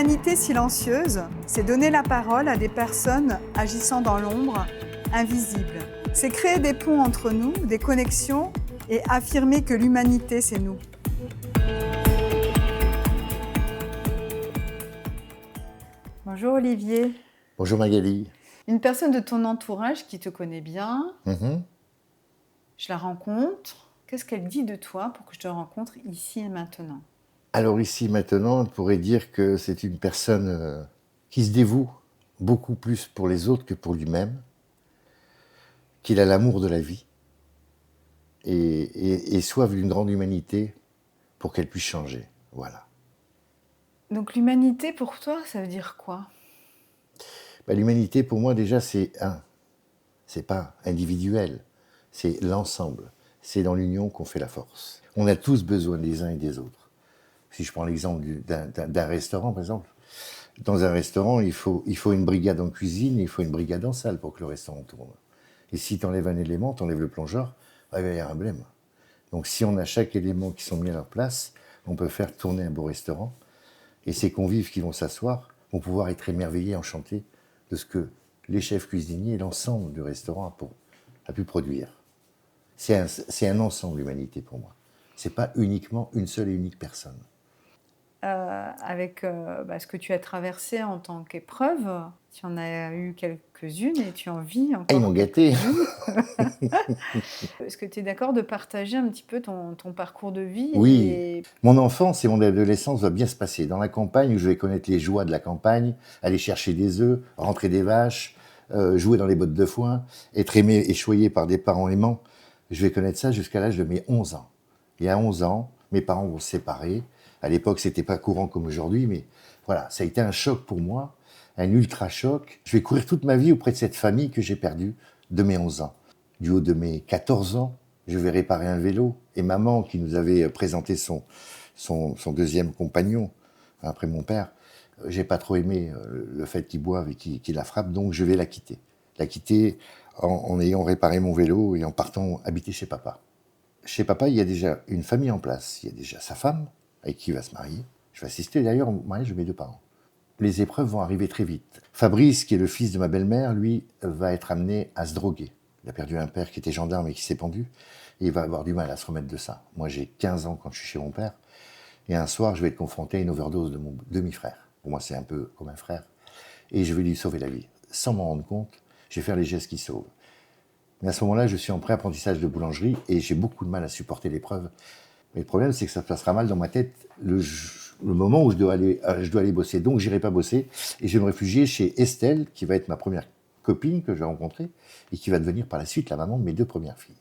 L'humanité silencieuse, c'est donner la parole à des personnes agissant dans l'ombre, invisibles. C'est créer des ponts entre nous, des connexions et affirmer que l'humanité, c'est nous. Bonjour Olivier. Bonjour Magali. Une personne de ton entourage qui te connaît bien, je la rencontre. Qu'est-ce qu'elle dit de toi pour que je te rencontre ici et maintenant ? Alors ici maintenant, on pourrait dire que c'est une personne qui se dévoue beaucoup plus pour les autres que pour lui-même, qu'il a l'amour de la vie et soif d'une grande humanité pour qu'elle puisse changer. Voilà. Donc l'humanité pour toi, ça veut dire quoi ? L'humanité pour moi déjà c'est c'est pas individuel, c'est l'ensemble. C'est dans l'union qu'on fait la force. On a tous besoin des uns et des autres. Si je prends l'exemple d'un restaurant par exemple, dans un restaurant il faut une brigade en cuisine, il faut une brigade en salle pour que le restaurant tourne. Et si tu enlèves un élément, tu enlèves le plongeur, il va y avoir un blême. Donc si on a chaque élément qui sont mis à leur place, on peut faire tourner un beau restaurant. Et ces convives qui vont s'asseoir vont pouvoir être émerveillés, enchantés de ce que les chefs cuisiniers et l'ensemble du restaurant a pu produire. C'est un ensemble, l'humanité pour moi. C'est pas uniquement une seule et unique personne. Avec ce que tu as traversé en tant qu'épreuve, tu en as eu quelques-unes et tu en vis encore. Ils m'ont gâté. Est-ce que tu es d'accord de partager un petit peu ton parcours de vie ? Oui. Mon enfance et mon adolescence va bien se passer. Dans la campagne, où je vais connaître les joies de la campagne, aller chercher des œufs, rentrer des vaches, jouer dans les bottes de foin, être aimé et choyé par des parents aimants. Je vais connaître ça jusqu'à l'âge de mes 11 ans. Et à 11 ans, mes parents vont se séparer. À l'époque, c'était pas courant comme aujourd'hui, mais voilà, ça a été un choc pour moi, un ultra choc. Je vais courir toute ma vie auprès de cette famille que j'ai perdue de mes 11 ans. Du haut de mes 14 ans, je vais réparer un vélo. Et maman, qui nous avait présenté son deuxième compagnon, après mon père, j'ai pas trop aimé le fait qu'il boive et qu'il la frappe, donc je vais la quitter. La quitter en ayant réparé mon vélo et en partant habiter chez papa. Chez papa, il y a déjà une famille en place. Il y a déjà sa femme, avec qui il va se marier. Je vais assister d'ailleurs au mariage de mes deux parents. Les épreuves vont arriver très vite. Fabrice, qui est le fils de ma belle-mère, lui, va être amené à se droguer. Il a perdu un père qui était gendarme et qui s'est pendu. Et il va avoir du mal à se remettre de ça. Moi, j'ai 15 ans quand je suis chez mon père. Et un soir, je vais être confronté à une overdose de mon demi-frère. Pour moi, c'est un peu comme un frère. Et je vais lui sauver la vie. Sans m'en rendre compte, je vais faire les gestes qui sauvent. Mais à ce moment-là, je suis en pré-apprentissage de boulangerie et j'ai beaucoup de mal à supporter l'épreuve. Mais le problème, c'est que ça se passera mal dans ma tête le moment où je dois aller bosser. Donc, j'irai pas bosser et je vais me réfugier chez Estelle, qui va être ma première copine que je vais rencontrer et qui va devenir par la suite la maman de mes deux premières filles.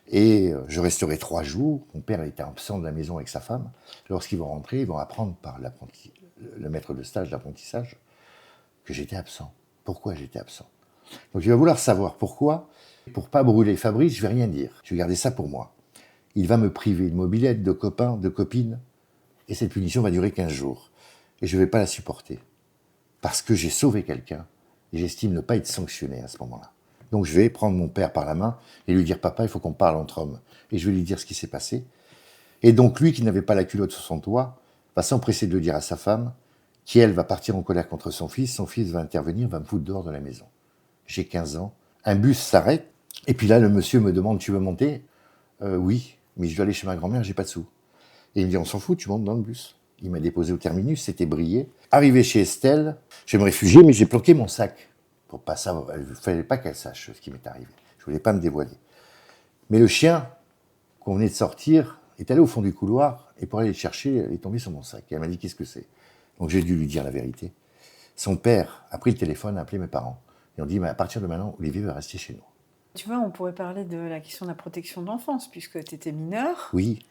Et je resterai 3 jours. Mon père était absent de la maison avec sa femme. Lorsqu'ils vont rentrer, ils vont apprendre par le maître de stage d'apprentissage que j'étais absent. Pourquoi j'étais absent ? Donc, il va vouloir savoir pourquoi. Pour pas brûler Fabrice, je vais rien dire. Je vais garder ça pour moi. Il va me priver de mobilette, de copains, de copines. Et cette punition va durer 15 jours. Et je ne vais pas la supporter. Parce que j'ai sauvé quelqu'un. Et j'estime ne pas être sanctionné à ce moment-là. Donc je vais prendre mon père par la main et lui dire « Papa, il faut qu'on parle entre hommes. » Et je vais lui dire ce qui s'est passé. Et donc lui, qui n'avait pas la culotte sur son toit, va s'empresser de le dire à sa femme, qui elle va partir en colère contre son fils. Son fils va intervenir, va me foutre dehors de la maison. J'ai 15 ans. Un bus s'arrête. Et puis là, le monsieur me demande « Tu veux monter ?» Oui, mais je dois aller chez ma grand-mère, j'ai pas de sous. Et il me dit, on s'en fout, tu montes dans le bus. Il m'a déposé au terminus, c'était brillé. Arrivé chez Estelle, je vais me réfugier, mais j'ai planqué mon sac. Pour pas savoir, il ne fallait pas qu'elle sache ce qui m'est arrivé. Je voulais pas me dévoiler. Mais le chien, qu'on venait de sortir, est allé au fond du couloir, et pour aller le chercher, il est tombé sur mon sac. Et elle m'a dit, qu'est-ce que c'est ? Donc j'ai dû lui dire la vérité. Son père a pris le téléphone, a appelé mes parents. Et on dit, à partir de maintenant, Olivier va rester chez nous. Tu vois, on pourrait parler de la question de la protection de l'enfance, puisque tu étais mineur. Oui.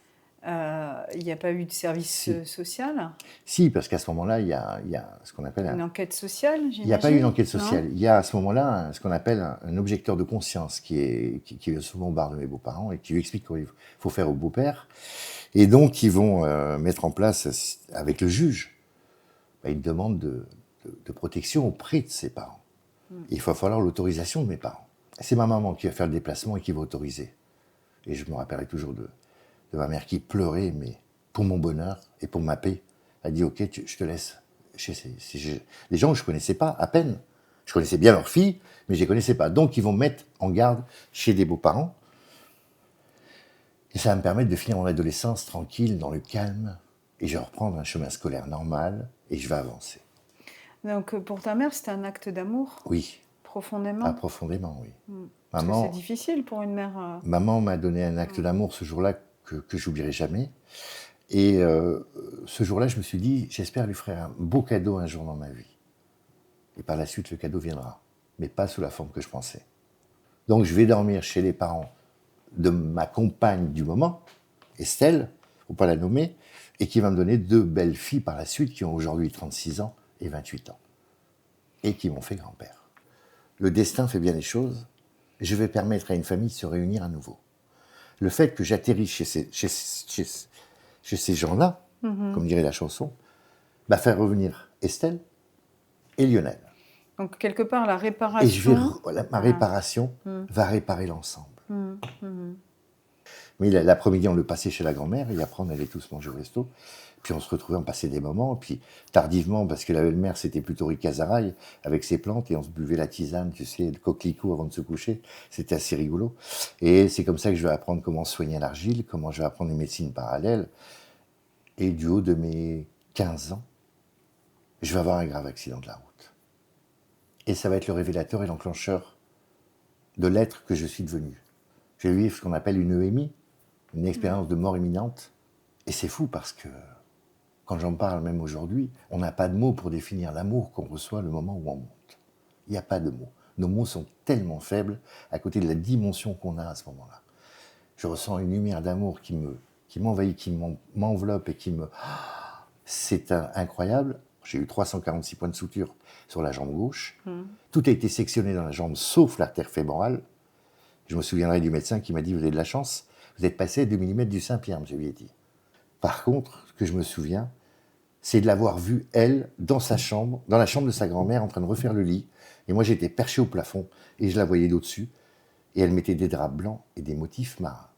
Il n'y a pas eu de service social ? Si, parce qu'à ce moment-là, il y a ce qu'on appelle une enquête sociale, j'imagine. Il n'y a pas eu une enquête sociale. Il y a à ce moment-là ce qu'on appelle un objecteur de conscience qui est souvent au bar de mes beaux-parents et qui lui explique qu'il faut faire au beau-père. Et donc, ils vont mettre en place, avec le juge, une demande de protection auprès de ses parents. Il va falloir l'autorisation de mes parents. C'est ma maman qui va faire le déplacement et qui va autoriser. Et je me rappellerai toujours de ma mère qui pleurait, mais pour mon bonheur et pour ma paix, elle dit « Ok, je te laisse des gens que je ne connaissais pas, à peine. Je connaissais bien leurs filles, mais je ne les connaissais pas. Donc, ils vont me mettre en garde chez des beaux-parents. Et ça va me permettre de finir mon adolescence tranquille, dans le calme. Et je vais reprendre un chemin scolaire normal et je vais avancer. Donc, pour ta mère, c'était un acte d'amour, Oui, profondément. profondément, oui. Parce que Maman, c'est difficile pour une mère. maman m'a donné un acte d'amour ce jour-là que j'oublierai jamais. Et ce jour-là, je me suis dit, j'espère lui faire un beau cadeau un jour dans ma vie. Et par la suite, le cadeau viendra, mais pas sous la forme que je pensais. Donc, je vais dormir chez les parents de ma compagne du moment, Estelle, faut pas la nommer, et qui va me donner 2 belles filles par la suite, qui ont aujourd'hui 36 ans et 28 ans, et qui m'ont fait grand-père. Le destin fait bien les choses. Je vais permettre à une famille de se réunir à nouveau. Le fait que j'atterrisse chez ces gens-là, comme dirait la chanson, va faire revenir Estelle et Lionel. Donc, quelque part, la Et réparation. ma réparation va réparer l'ensemble. Mais l'après-midi, on le passait chez la grand-mère, et après, on allait tous manger au resto. Puis on se retrouvait, on passait des moments. Puis tardivement, parce que la belle-mère, c'était plutôt ricazaraille, avec ses plantes, et on se buvait la tisane, tu sais, le coquelicot avant de se coucher. C'était assez rigolo. Et c'est comme ça que je vais apprendre comment soigner l'argile, comment je vais apprendre les médecines parallèles. Et du haut de mes 15 ans, je vais avoir un grave accident de la route. Et ça va être le révélateur et l'enclencheur de l'être que je suis devenu. Je vais vivre ce qu'on appelle une EMI, une expérience de mort imminente. Et c'est fou parce que, quand j'en parle même aujourd'hui, on n'a pas de mots pour définir l'amour qu'on reçoit le moment où on monte. Il n'y a pas de mots. Nos mots sont tellement faibles à côté de la dimension qu'on a à ce moment-là. Je ressens une lumière d'amour qui m'envahit, qui m'enveloppe et qui me... C'est incroyable. J'ai eu 346 points de suture sur la jambe gauche. Tout a été sectionné dans la jambe, sauf l'artère fémorale. Je me souviendrai du médecin qui m'a dit « Vous avez de la chance, vous êtes passé à 2 mm du Saint-Pierre, M. Vietti. » Par contre, ce que je me souviens, c'est de l'avoir vue, elle, dans sa chambre, dans la chambre de sa grand-mère, en train de refaire le lit. Et moi, j'étais perché au plafond et je la voyais d'au-dessus. Et elle mettait des draps blancs et des motifs marins.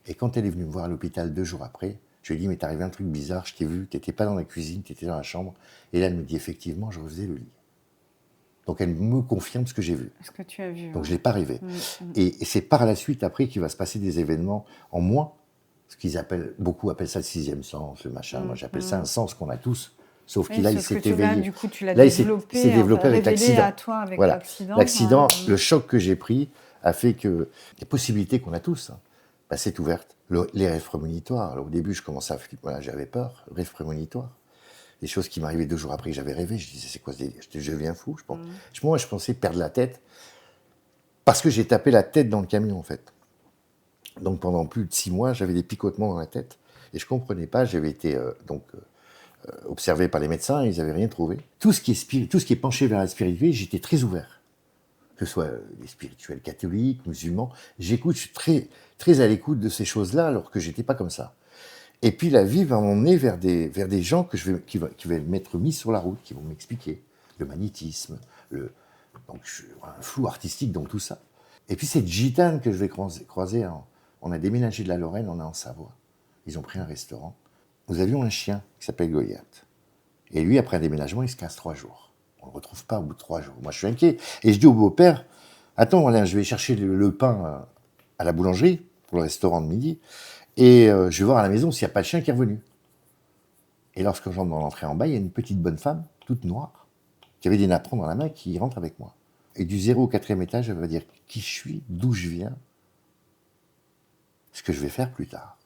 Et quand elle est venue me voir à l'hôpital 2 jours après, je lui ai dit « Mais t'es arrivé un truc bizarre, je t'ai vu, t'étais pas dans la cuisine, t'étais dans la chambre. » Et là, elle me dit « Effectivement, je refaisais le lit. » Donc, elle me confirme ce que j'ai vu. Ce que tu as vu. Donc, je ne l'ai pas rêvé. Et c'est par la suite, après, qu'il va se passer des événements en moi, ce qu'ils appellent, beaucoup appellent ça le 6e sens, le machin. Moi, j'appelle ça un sens qu'on a tous. Sauf qu'il il s'est éveillé. Du coup, tu l'as là, développé, il s'est développé avec l'accident. À toi avec voilà. l'accident. L'accident, le choc que j'ai pris a fait que les possibilités qu'on a tous, bah, c'est ouverte. Les rêves prémonitoires. Alors, au début, je commençais à flipper. Voilà, j'avais peur. Rêves prémonitoires. Des choses qui m'arrivaient 2 jours après que j'avais rêvé. Je disais, c'est quoi ce délire ? Je deviens fou. Moi, je pensais perdre la tête parce que j'ai tapé la tête dans le camion, en fait. Donc, pendant plus de 6 mois, j'avais des picotements dans la tête. Et je ne comprenais pas. J'avais été observé par les médecins. Ils n'avaient rien trouvé. Tout ce qui est penché vers la spiritualité, j'étais très ouvert. Que ce soit les spirituels catholiques, musulmans. J'écoute, je suis très, très à l'écoute de ces choses-là, alors que je n'étais pas comme ça. Et puis la vie va m'emmener vers des gens qui vont m'être mis sur la route, qui vont m'expliquer le magnétisme, un flou artistique dans tout ça. Et puis cette gitane que je vais croiser, on a déménagé de la Lorraine, on est en Savoie. Ils ont pris un restaurant. Nous avions un chien qui s'appelle Goliath. Et lui, après un déménagement, il se casse 3 jours. On ne le retrouve pas au bout de 3 jours. Moi, je suis inquiet. Et je dis au beau-père, attends, Alain, je vais chercher le pain à la boulangerie pour le restaurant de midi. Et je vais voir à la maison s'il n'y a pas le chien qui est revenu. Et lorsque j'entre dans l'entrée en bas, il y a une petite bonne femme, toute noire, qui avait des napperons dans la main, qui rentre avec moi. Et du 0 au 4e étage, elle va dire qui je suis, d'où je viens, ce que je vais faire plus tard.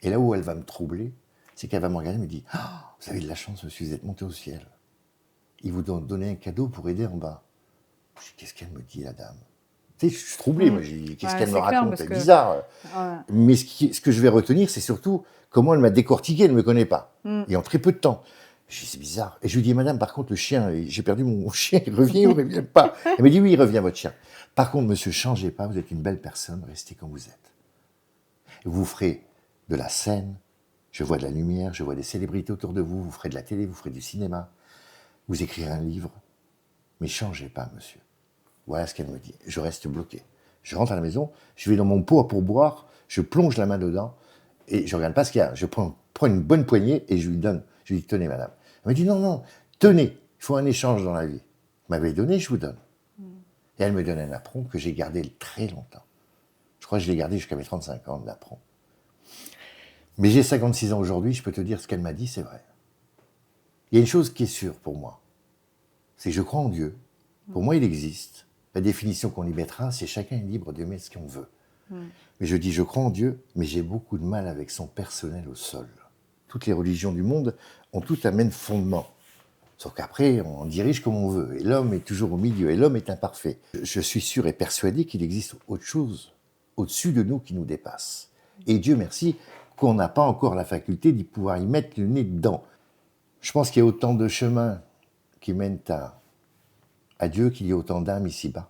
Et là où elle va me troubler, c'est qu'elle va me regarder et me dire « Ah, vous avez de la chance, monsieur, vous êtes monté au ciel. Ils vous ont donné un cadeau pour aider en bas. » Je dis « Qu'est-ce qu'elle me dit, la dame ?» Tu sais, je suis troublé, moi, qu'est-ce qu'elle me raconte, c'est bizarre. Ouais. Mais ce que je vais retenir, c'est surtout comment elle m'a décortiqué, elle ne me connaît pas. Et en très peu de temps. Je dis, c'est bizarre. Et je lui dis, madame, par contre, le chien, j'ai perdu mon chien, il revient ou il ne revient pas ? Elle me dit, oui, il revient, votre chien. Par contre, monsieur, changez pas, vous êtes une belle personne, restez comme vous êtes. Vous ferez de la scène, je vois de la lumière, je vois des célébrités autour de vous, vous ferez de la télé, vous ferez du cinéma, vous écrirez un livre, mais changez pas, monsieur. Voilà ce qu'elle me dit. Je reste bloqué. Je rentre à la maison, je vais dans mon pot à pourboire, je plonge la main dedans et je ne regarde pas ce qu'il y a. Je prends une bonne poignée et je lui donne. Je lui dis, tenez, madame, Elle m'a dit, non, non, tenez, il faut un échange dans la vie. Vous m'avez donné, je vous donne. Et elle me donne un apron que j'ai gardé très longtemps. Je crois que je l'ai gardé jusqu'à mes 35 ans, l'apron. Mais j'ai 56 ans aujourd'hui, je peux te dire ce qu'elle m'a dit, c'est vrai. Il y a une chose qui est sûre pour moi, c'est que je crois en Dieu. Pour moi, il existe. La définition qu'on y mettra, c'est chacun est libre d'aimer ce qu'on veut. Mais je dis, je crois en Dieu, mais j'ai beaucoup de mal avec son personnel au sol. Toutes les religions du monde ont toutes un même fondement. Sauf qu'après, on dirige comme on veut. Et l'homme est toujours au milieu. Et l'homme est imparfait. Je suis sûr et persuadé qu'il existe autre chose au-dessus de nous qui nous dépasse. Et Dieu merci qu'on n'a pas encore la faculté d'y pouvoir y mettre le nez dedans. Je pense qu'il y a autant de chemins qui mènent à Dieu qu'il y a autant d'âmes ici-bas.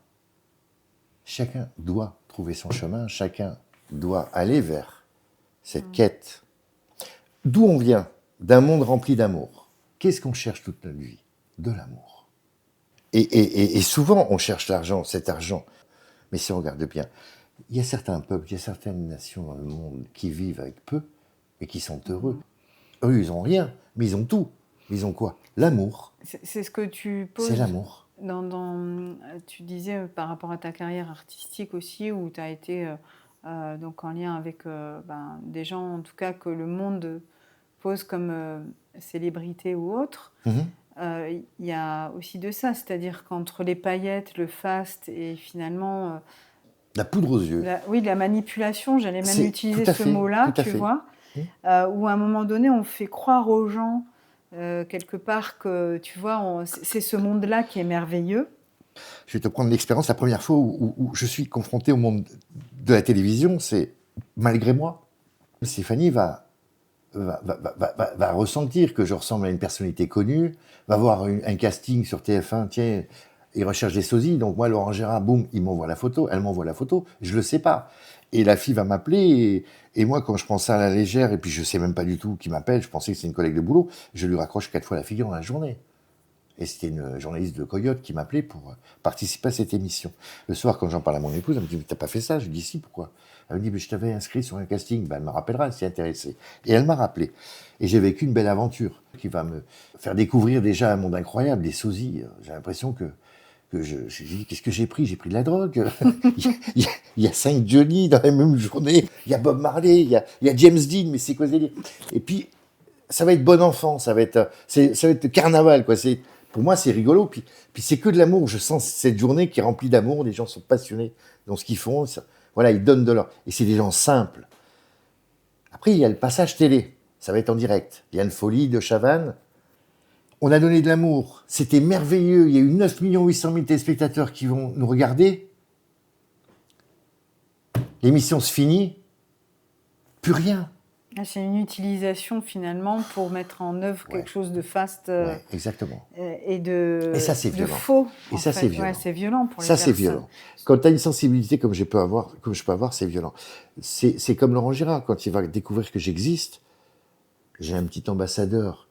Chacun doit trouver son chemin. Chacun doit aller vers cette quête. D'où on vient? D'un monde rempli d'amour. Qu'est-ce qu'on cherche toute notre vie? De l'amour. Et souvent, on cherche l'argent, cet argent. Mais si on regarde bien, il y a certains peuples, il y a certaines nations dans le monde qui vivent avec peu, mais qui sont heureux. Eux, ils n'ont rien, mais ils ont tout. Ils ont quoi? L'amour. C'est ce que tu poses. C'est l'amour. Tu disais par rapport à ta carrière artistique aussi, où tu as été donc en lien avec des gens, en tout cas, que le monde pose comme célébrité ou autre. Il y a aussi de ça, c'est-à-dire qu'entre les paillettes, le faste et finalement... la poudre aux yeux. Oui, la manipulation, j'allais même utiliser ce mot-là, tu vois, où à un moment donné, on fait croire aux gens, quelque part, que, tu vois, c'est ce monde-là qui est merveilleux. Je vais te prendre l'expérience, la première fois où je suis confronté au monde de la télévision, c'est malgré moi. Stéphanie va ressentir que je ressemble à une personnalité connue, va voir un casting sur TF1, tiens, il recherche des sosies, donc moi, Laurent Gérard, boum, il m'envoie la photo, elle m'envoie la photo, je le sais pas. Et la fille va m'appeler, et moi, quand je prends ça à la légère, et puis je sais même pas du tout qui m'appelle, je pensais que c'est une collègue de boulot, je lui raccroche 4 fois la figure dans la journée. Et c'était une journaliste de Coyote qui m'appelait pour participer à cette émission. Le soir, quand j'en parle à mon épouse, elle me dit, mais t'as pas fait ça? Je lui dis, si, pourquoi? Elle me dit, mais je t'avais inscrit sur un casting. Ben, elle me rappellera, elle s'y est intéressée. Et elle m'a rappelé. Et j'ai vécu une belle aventure qui va me faire découvrir déjà un monde incroyable, des sosies. J'ai l'impression que j'ai dit, qu'est-ce que j'ai pris? J'ai pris de la drogue. il y a 5 Johnny dans la même journée. Il y a Bob Marley, il y a James Dean, mais c'est quoi ce délire? Et puis, ça va être bon enfant, ça va être carnaval, quoi. Pour moi, c'est rigolo. Puis c'est que de l'amour. Je sens cette journée qui est remplie d'amour. Les gens sont passionnés dans ce qu'ils font. Voilà, ils donnent de leur... Et c'est des gens simples. Après, il y a le passage télé. Ça va être en direct. Il y a une folie de Chavannes. On a donné de l'amour. C'était merveilleux. Il y a eu 9 800 000 téléspectateurs qui vont nous regarder. L'émission se finit. Plus rien. C'est une utilisation finalement pour mettre en œuvre quelque chose de faste exactement. Et ça, c'est violent. De faux. Et ça, c'est violent. Ouais, c'est violent pour les personnes. Ça, c'est violent. Quand tu as une sensibilité comme je peux avoir, c'est violent. C'est comme Laurent Gérard, quand il va découvrir que j'existe, j'ai un petit ambassadeur,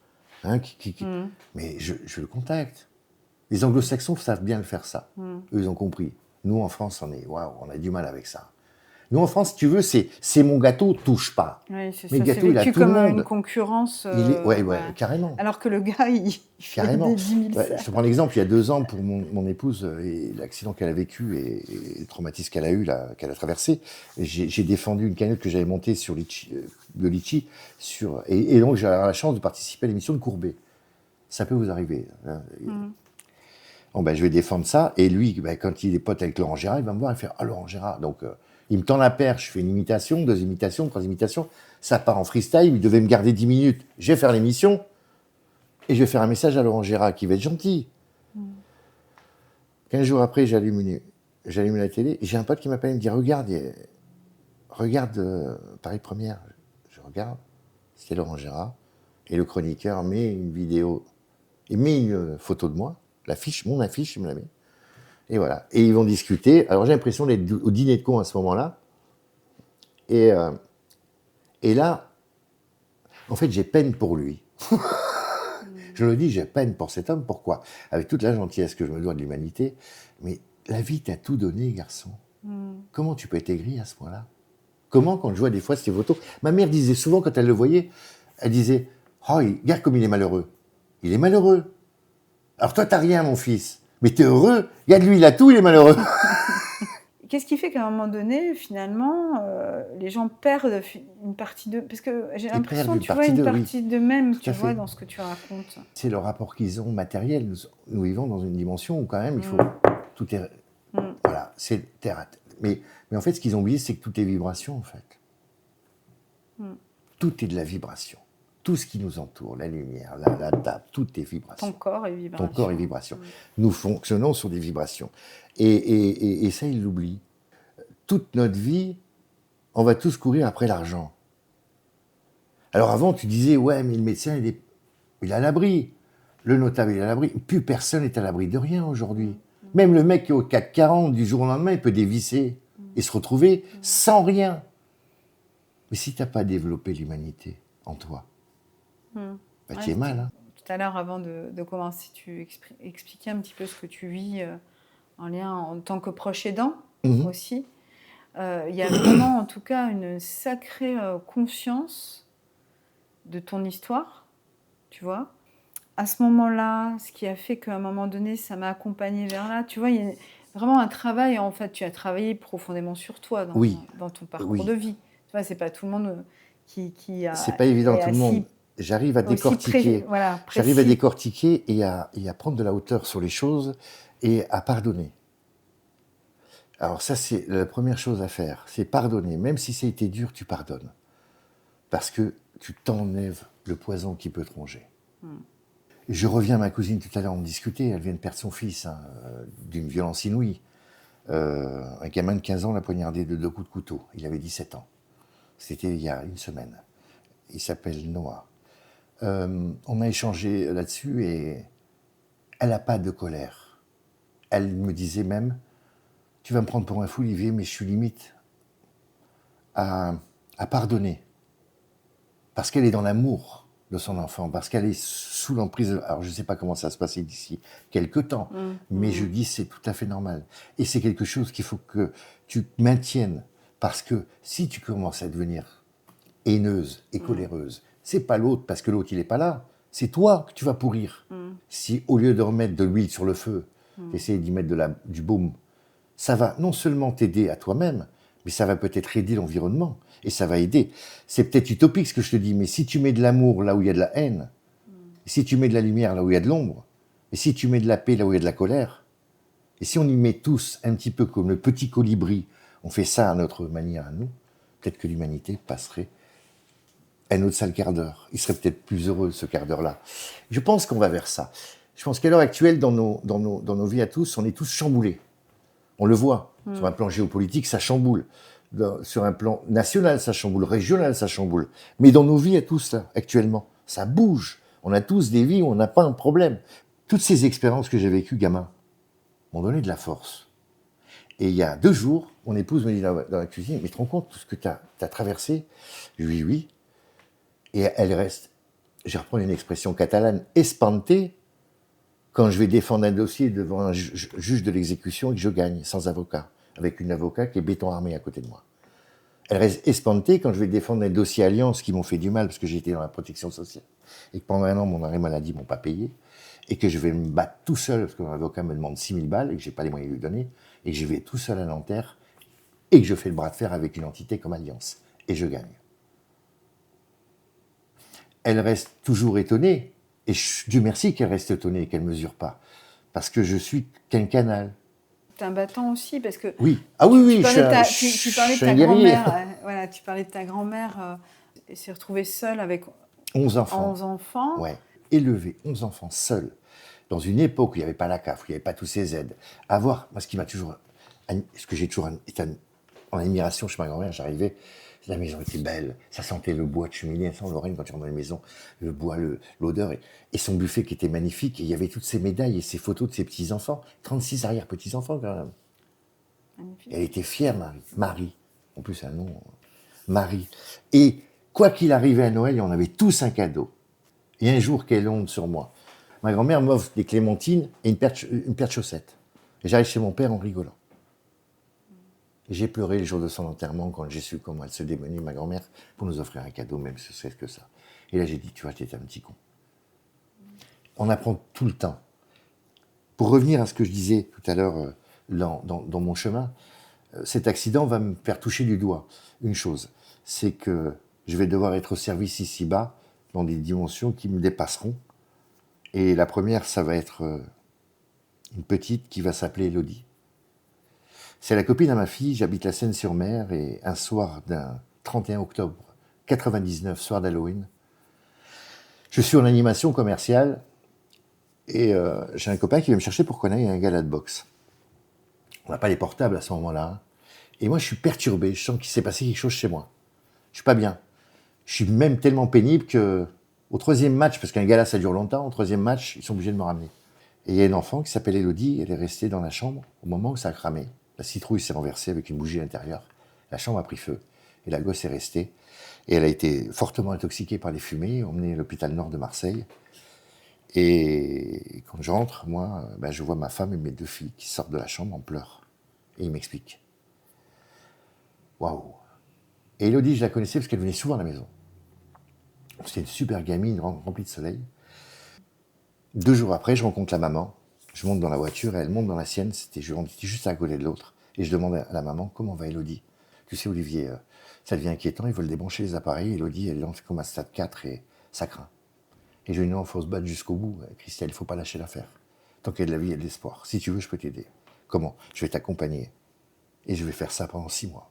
mais je le contacte. Les anglo-saxons savent bien le faire ça. Eux, ils ont compris. Nous, en France, on a du mal avec ça. Nous, en France, si tu veux, c'est mon gâteau, touche pas. Oui, c'est mais ça. Gâteau, c'est il a vécu tout comme le monde. Une concurrence. Ouais, carrément. Alors que le gars, il fait des 10 000 je te prends l'exemple, il y a 2 ans, pour mon épouse, et l'accident qu'elle a vécu et le traumatisme qu'elle a eu, qu'elle a traversé, j'ai défendu une cagnotte que j'avais montée sur de Litchi, et donc j'ai la chance de participer à l'émission de Courbet. Ça peut vous arriver. Hein. Bon, je vais défendre ça, et lui, quand il est pote avec Laurent Gérard, il va me voir et faire « Ah, Laurent Gérard !» Donc, il me tend la perche, je fais une imitation, 2 imitations, 3 imitations, ça part en freestyle, il devait me garder 10 minutes, je vais faire l'émission, et je vais faire un message à Laurent Gérard qui va être gentil. 15 jours après, j'allume la télé, et j'ai un pote qui m'appelle et me dit « Regarde Paris Première ». Je regarde, c'était Laurent Gérard, et le chroniqueur met une vidéo, il met une photo de moi, mon affiche, il me la met. Et voilà. Et ils vont discuter. Alors, j'ai l'impression d'être au dîner de con à ce moment-là. Et là, en fait, j'ai peine pour lui. Je le dis, j'ai peine pour cet homme. Pourquoi? Avec toute la gentillesse que je me dois de l'humanité. Mais la vie t'a tout donné, garçon. Comment tu peux être aigri à ce point-là? Comment, quand je vois des fois ces photos... Ma mère disait souvent, quand elle le voyait, elle disait « Oh, regarde comme il est malheureux. » il est malheureux. Alors toi, t'as rien, mon fils, mais t'es heureux. Regarde lui, il a tout, il est malheureux. Qu'est-ce qui fait qu'à un moment donné, finalement, les gens perdent une partie d'eux? Parce que j'ai Ils perdent l'impression, une tu vois, partie une d'eux, oui. partie d'eux-mêmes, Tout tu à vois, fait. dans ce que tu racontes. C'est le rapport qu'ils ont matériel. Nous vivons dans une dimension où quand même il faut... Tout est... Voilà, c'est terre à terre. Mais en fait, ce qu'ils ont oublié, c'est que tout est vibration, en fait. Tout est de la vibration. Tout ce qui nous entoure, la lumière, la table, tout est vibration. Ton corps est vibration. Ton corps est vibration. Nous fonctionnons sur des vibrations. Et ça, ils l'oublient. Toute notre vie, on va tous courir après l'argent. Alors avant, tu disais, ouais, mais le médecin, il est à l'abri. Le notable, il est à l'abri. Plus personne n'est à l'abri de rien aujourd'hui. Même le mec qui est au CAC 40, du jour au lendemain, il peut dévisser et se retrouver sans rien. Mais si tu n'as pas développé l'humanité en toi, bah, tu es mal. Hein. Tout à l'heure, avant de commencer, tu expliquais un petit peu ce que tu vis en lien en tant que proche aidant aussi. Il y a vraiment, en tout cas, une sacrée conscience de ton histoire, tu vois. À ce moment-là, ce qui a fait qu'à un moment donné, ça m'a accompagnée vers là, tu vois, il y a vraiment un travail, en fait, tu as travaillé profondément sur toi dans ton parcours de vie. Tu vois, c'est pas tout le monde qui a... C'est pas évident, tout le monde. J'arrive à décortiquer. J'arrive à décortiquer et à prendre de la hauteur sur les choses et à pardonner. Alors ça, c'est la première chose à faire, c'est pardonner. Même si ça a été dur, tu pardonnes. Parce que tu t'enlèves le poison qui peut te ronger. Je reviens à ma cousine tout à l'heure, on discutait, elle vient de perdre son fils, d'une violence inouïe. Un gamin de 15 ans l'a poignardé de 2 coups de couteau. Il avait 17 ans. C'était il y a une semaine. Il s'appelle Noah. On a échangé là-dessus et elle n'a pas de colère. Elle me disait même, tu vas me prendre pour un fou, Olivier, mais je suis limite à pardonner. Parce qu'elle est dans l'amour de son enfant, parce qu'elle est sous l'emprise. Alors je ne sais pas comment ça va se passer d'ici quelques temps, mais je dis c'est tout à fait normal. Et c'est quelque chose qu'il faut que tu maintiennes, parce que si tu commences à devenir haineuse et coléreuse, c'est pas l'autre, parce que l'autre il n'est pas là, c'est toi que tu vas pourrir. Si au lieu de remettre de l'huile sur le feu, tu essaies d'y mettre du baume, ça va non seulement t'aider à toi-même, mais ça va peut-être aider l'environnement. Et ça va aider. C'est peut-être utopique ce que je te dis, mais si tu mets de l'amour là où il y a de la haine, si tu mets de la lumière là où il y a de l'ombre, et si tu mets de la paix là où il y a de la colère, et si on y met tous un petit peu comme le petit colibri, on fait ça à notre manière à nous, peut-être que l'humanité passerait un autre sale quart d'heure. Il serait peut-être plus heureux ce quart d'heure-là. Je pense qu'on va vers ça. Je pense qu'à l'heure actuelle, dans nos vies à tous, on est tous chamboulés. On le voit. Sur un plan géopolitique, ça chamboule. Sur un plan national, ça chamboule. Régional, ça chamboule. Mais dans nos vies à tous, là, actuellement, ça bouge. On a tous des vies où on n'a pas un problème. Toutes ces expériences que j'ai vécues, gamin, m'ont donné de la force. Et il y a 2 jours, mon épouse me dit dans la cuisine, mais tu te rends compte de tout ce que tu as traversé? Oui. Et elle reste, je reprends une expression catalane, espantée, quand je vais défendre un dossier devant un juge de l'exécution et que je gagne sans avocat, avec une avocate qui est béton armé à côté de moi. Elle reste espantée quand je vais défendre un dossier Alliance qui m'ont fait du mal parce que j'étais dans la protection sociale et que pendant 1 an, mon arrêt maladie ne m'ont pas payé et que je vais me battre tout seul parce que mon avocat me demande 6 000 balles et que je n'ai pas les moyens de lui donner et que je vais tout seul à Nanterre et que je fais le bras de fer avec une entité comme Alliance et je gagne. Elle reste toujours étonnée. Et Dieu merci qu'elle reste étonnée et qu'elle ne mesure pas. Parce que je suis qu'un canal. Tu es un battant aussi, parce que... Oui. Ah oui, tu parlais de ta grand-mère. Voilà, tu parlais de ta grand-mère. Elle s'est retrouvée seule avec 11 enfants. 11 enfants. Ouais. Élever 11 enfants seuls, dans une époque où il n'y avait pas la CAF, où il n'y avait pas tous ces aides. Moi, ce qui m'a toujours... Ce que j'ai toujours été en admiration chez ma grand-mère, j'arrivais... La maison était belle, ça sentait le bois de cheminée, ça en Lorraine quand tu rentres dans les maisons, le bois, l'odeur, et son buffet qui était magnifique, et il y avait toutes ces médailles et ces photos de ses petits-enfants, 36 arrière-petits-enfants quand même. Magnifique. Elle était fière, Marie, en plus un nom, Marie. Et quoi qu'il arrivait à Noël, on avait tous un cadeau. Et un jour, quelle honte sur moi. Ma grand-mère m'offre des clémentines et une paire de chaussettes. Et j'arrive chez mon père en rigolant. J'ai pleuré le jour de son enterrement quand j'ai su comment elle se démenait, ma grand-mère, pour nous offrir un cadeau, même si ce serait que ça. Et là, j'ai dit, tu vois, t'es un petit con. on apprend tout le temps. Pour revenir à ce que je disais tout à l'heure dans mon chemin, cet accident va me faire toucher du doigt une chose, c'est que je vais devoir être au service ici-bas dans des dimensions qui me dépasseront. Et la première, ça va être une petite qui va s'appeler Elodie. C'est la copine à ma fille, j'habite la Seine-sur-Mer, et un soir d'un 31 octobre 99, soir d'Halloween, je suis en animation commerciale et j'ai un copain qui vient me chercher pour qu'on aille à un gala de boxe. On n'a pas les portables à ce moment-là. Hein. Et moi, je suis perturbé, je sens qu'il s'est passé quelque chose chez moi. Je suis pas bien. Je suis même tellement pénible que au troisième match, parce qu'un gala ça dure longtemps, au troisième match, ils sont obligés de me ramener. Et il y a une enfant qui s'appelle Elodie, elle est restée dans la chambre au moment où ça a cramé. La citrouille s'est renversée avec une bougie à l'intérieur. La chambre a pris feu. Et la gosse est restée. Et elle a été fortement intoxiquée par les fumées, emmenée à l'hôpital Nord de Marseille. Et quand j'entre, moi, je vois ma femme et mes 2 filles qui sortent de la chambre en pleurs. Et ils m'expliquent. Waouh. Et Elodie, je la connaissais parce qu'elle venait souvent à la maison. C'était une super gamine remplie de soleil. 2 jours après, je rencontre la maman. Je monte dans la voiture et elle monte dans la sienne. On était juste à côté de l'autre. Et je demande à la maman, comment va Elodie? Tu sais, Olivier, ça devient inquiétant. Ils veulent débrancher les appareils. Elodie, elle lance comme à stade 4 et ça craint. Et je lui dis non, il faut se battre jusqu'au bout. Christelle, il ne faut pas lâcher l'affaire. Tant qu'il y a de la vie, il y a de l'espoir. Si tu veux, je peux t'aider. Comment? Je vais t'accompagner. Et je vais faire ça pendant 6 mois.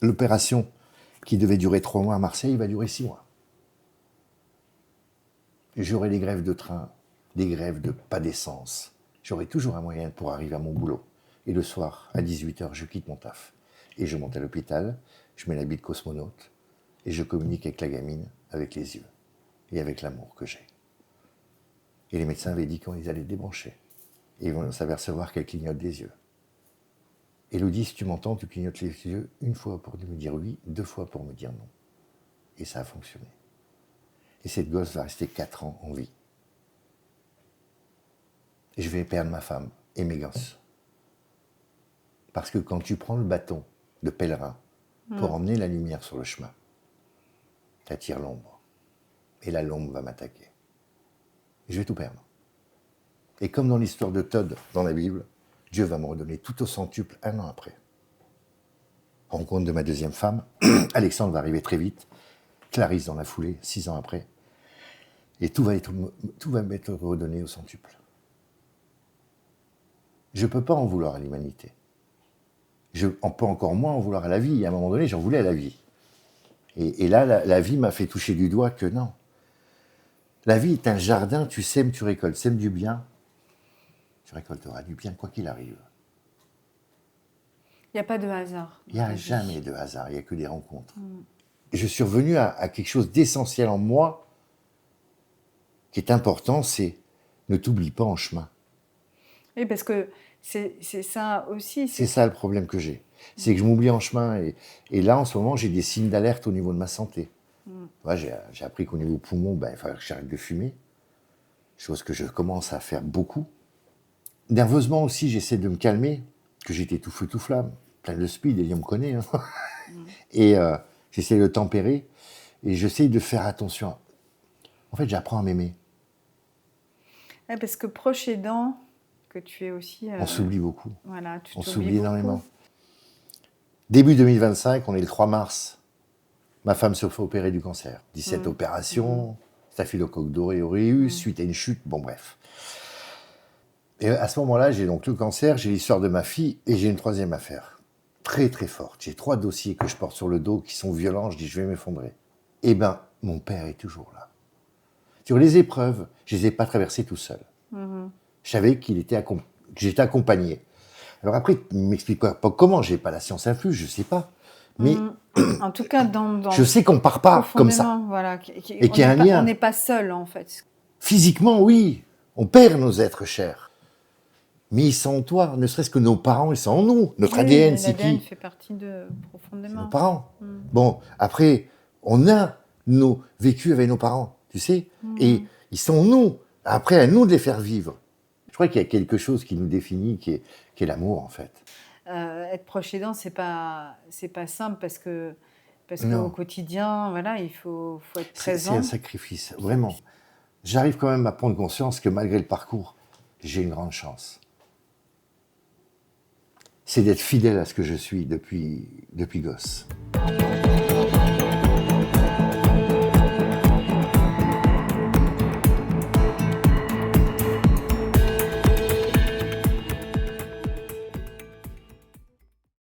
L'opération qui devait durer 3 mois à Marseille va durer 6 mois. J'aurai des grèves de train, des grèves de pas d'essence. J'aurai toujours un moyen pour arriver à mon boulot. Et le soir, à 18h, je quitte mon taf. Et je monte à l'hôpital, je mets l'habit de cosmonaute, et je communique avec la gamine, avec les yeux, et avec l'amour que j'ai. Et les médecins avaient dit quand ils allaient débrancher. Et ils vont s'apercevoir qu'elle clignote des yeux. Elodie, si tu m'entends, tu clignotes les yeux 1 fois pour me dire oui, 2 fois pour me dire non. Et ça a fonctionné. Et cette gosse va rester 4 ans en vie. Et je vais perdre ma femme et mes gosses. Parce que quand tu prends le bâton de pèlerin pour emmener la lumière sur le chemin, tu attires l'ombre. Et là, l'ombre va m'attaquer. Je vais tout perdre. Et comme dans l'histoire de Todd dans la Bible, Dieu va me redonner tout au centuple 1 an après. Rencontre de ma 2e femme, Alexandre va arriver très vite, Clarisse dans la foulée, 6 ans après. Et tout va m'être redonné au centuple. Je ne peux pas en vouloir à l'humanité. On peut encore moins en vouloir à la vie. À un moment donné, j'en voulais à la vie. Et là, la vie m'a fait toucher du doigt que non. La vie est un jardin, tu sèmes, tu récoltes. Sème du bien, tu récolteras du bien, quoi qu'il arrive. Il n'y a pas de hasard. Il n'y a jamais de hasard, il n'y a que des rencontres. Je suis revenu à quelque chose d'essentiel en moi, qui est important, c'est ne t'oublie pas en chemin. Oui, parce que c'est ça aussi. C'est ça le problème que j'ai. C'est que je m'oublie en chemin. Et là, en ce moment, j'ai des signes d'alerte au niveau de ma santé. Ouais, j'ai appris qu'au niveau poumon, il fallait que j'arrête de fumer. Chose que je commence à faire beaucoup. Nerveusement aussi, j'essaie de me calmer, que j'étais tout feu, tout flamme, plein de speed, et on me connaît. Hein. Et j'essaie de tempérer. Et j'essaie de faire attention. En fait, j'apprends à m'aimer. Ouais, parce que proche aidant, que tu es aussi... On s'oublie beaucoup. Voilà, on s'oublie énormément. Beaucoup. Début 2025, on est le 3 mars. Ma femme se fait opérer du cancer. 17 opérations, staphylocoque auréus, suite à une chute, bon bref. Et à ce moment-là, j'ai donc le cancer, j'ai l'histoire de ma fille et j'ai une 3e affaire. Très très forte. J'ai 3 dossiers que je porte sur le dos qui sont violents, je dis je vais m'effondrer. Eh ben, mon père est toujours là. Sur les épreuves, je ne les ai pas traversées tout seul. Je savais que j'étais accompagné. Alors après, il ne m'explique pas comment, je n'ai pas la science infuse, je ne sais pas. Mais en tout cas, dans je sais qu'on ne part pas comme ça. Voilà, et qu'il y a un lien. On n'est pas seul, en fait. Physiquement, oui, on perd nos êtres chers. Mais ils sont en toi, ne serait-ce que nos parents, ils sont en nous. Notre ADN, c'est qui? L'ADN fait partie de profondément. C'est nos parents. Bon, après, on a nos vécus avec nos parents, tu sais. Et ils sont en nous. Après, à nous de les faire vivre. Je crois qu'il y a quelque chose qui nous définit, qui est l'amour, en fait. Être proche aidant, c'est pas simple parce qu'au quotidien, voilà, il faut être présent. C'est un sacrifice, vraiment. j'arrive quand même à prendre conscience que malgré le parcours, j'ai une grande chance. C'est d'être fidèle à ce que je suis depuis gosse.